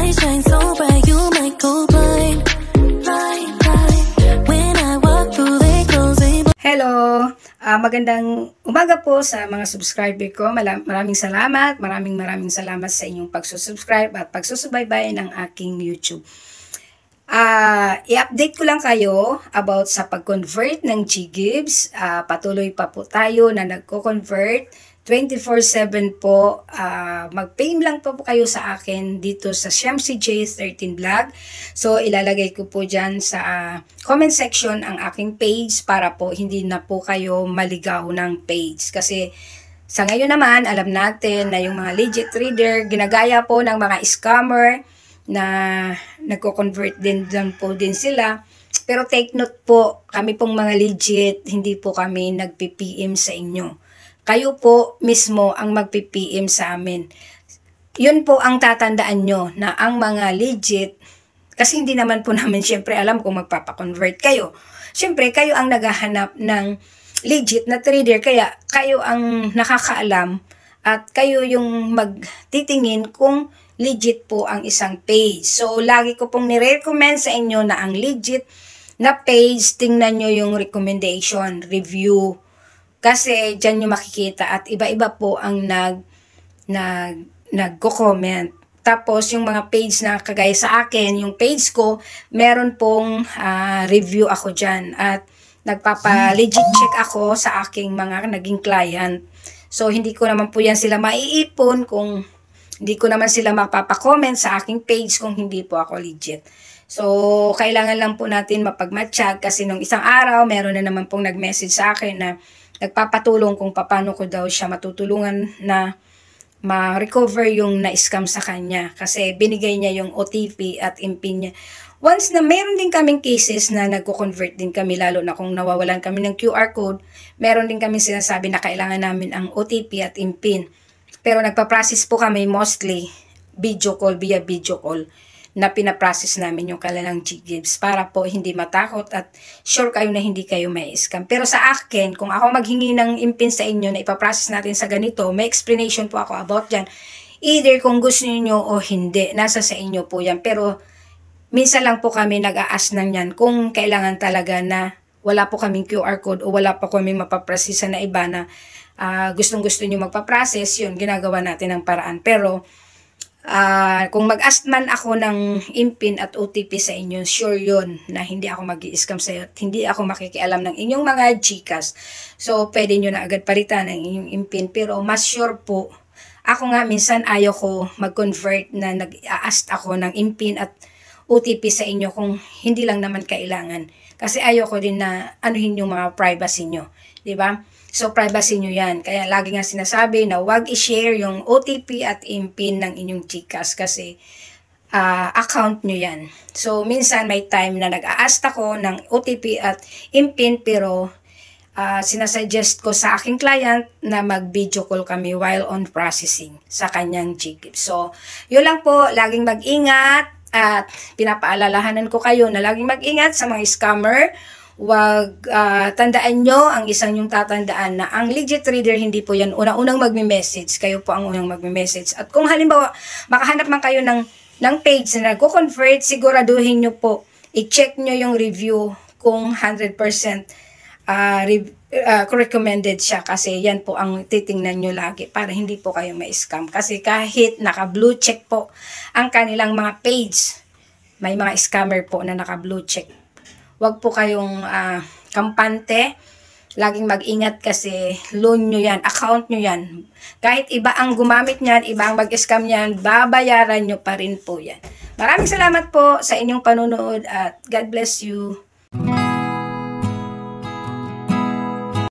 light shine so bright, you might go blind. Blind, blind. When I walk through, they close, they... Hello! Magandang umaga po sa mga subscriber ko. Maraming salamat. Maraming salamat sa inyong pagsusubscribe at pagsusubaybay ng aking YouTube. I-update ko lang kayo about sa pag-convert ng GGives. Patuloy pa po tayo na nagko-convert 24/7 po. Mag-pay lang po kayo sa akin dito sa Shamsi J13 Vlog. So ilalagay ko po dyan sa comment section ang aking page para po hindi na po kayo maligaw ng page. Kasi sa ngayon naman, alam natin na yung mga legit trader, ginagaya po ng mga scammer na nagko-convert din sila. Pero take note po, kami pong mga legit, hindi po kami nagpi-PM sa inyo. Kayo po mismo ang magpi-PM sa amin. Yun po ang tatandaan nyo na ang mga legit, kasi hindi naman po namin syempre alam kung magpapakonvert kayo. Syempre kayo ang naghahanap ng legit na trader, kaya kayo ang nakakaalam at kayo yung magtitingin kung legit po ang isang page. So, lagi ko pong nire-recommend sa inyo na ang legit na page, tingnan nyo yung recommendation, review. Kasi dyan nyo makikita at iba-iba po ang nagko-comment. Tapos, yung mga page na kagaya sa akin, yung page ko, meron pong review ako dyan. At nagpapa-legit check ako sa aking mga naging client. So, hindi ko naman po yan sila maiipon kung hindi ko naman sila mapapa-comment sa aking page kung hindi po ako legit. So, kailangan lang po natin mapagmatsyag kasi nung isang araw, meron na naman pong nag-message sa akin na nagpapatulong kung paano ko daw siya matutulungan na ma-recover yung na-scam sa kanya. Kasi binigay niya yung OTP at IMPIN niya. Once na meron din kaming cases na nagko-convert din kami, lalo na kung nawawalan kami ng QR code, meron din kami sinasabi na kailangan namin ang OTP at IMPIN. Pero nagpa-process po kami mostly via video call na pinaprocess namin yung kanilang GGives para po hindi matakot at sure kayo na hindi kayo may scam. Pero sa akin, kung ako maghingi ng IMPIN sa inyo na ipaprocess natin sa ganito, may explanation po ako about dyan. Either kung gusto niyo o hindi, nasa sa inyo po yan. Pero minsan lang po kami nag-a-ask ng yan kung kailangan talaga na wala po kaming QR code o wala po kaming mapaprocessa na iba na gustong-gusto nyo magpa-process, yun, ginagawa natin ng paraan. Pero, kung mag-ask man ako ng IMPIN at OTP sa inyo, sure yun na hindi ako mag-i-scam sa'yo at hindi ako makikialam ng inyong mga GCash. So, pwede nyo na agad palitan ng inyong IMPIN. Pero, mas sure po, ako nga minsan ayaw ko mag-convert na nag-ask ako ng IMPIN at OTP sa inyo kung hindi lang naman kailangan. Kasi ayaw ko din na anuhin yung mga privacy nyo. Diba? So, privacy nyo yan. Kaya lagi nga sinasabi na huwag i-share yung OTP at IMPIN ng inyong GCash kasi account nyo yan. So, minsan may time na nag-a-ask ako ng OTP at IMPIN pero sinasuggest ko sa aking client na mag-video call kami while on processing sa kanyang GGives. So, yun lang po. Laging mag-ingat at pinapaalalahanan ko kayo na laging mag-ingat sa mga scammer. Wag tandaan nyo, ang isang yung tatandaan na ang legit trader hindi po yan unang magme-message. Kayo po ang unang magme-message. At kung halimbawa makahanap man kayo ng page na nagko-convert, siguraduhin nyo po, i-check nyo yung review kung 100% recommended siya. Kasi yan po ang titingnan nyo lagi para hindi po kayo ma-scam. Kasi kahit naka-blue check po ang kanilang mga page, may mga scammer po na naka-blue check. Huwag po kayong kampante. Laging mag-ingat kasi loan nyo yan, account nyo yan. Kahit iba ang gumamit nyan, iba ang mag-scam yan, babayaran nyo pa rin po yan. Maraming salamat po sa inyong panunood at God bless you.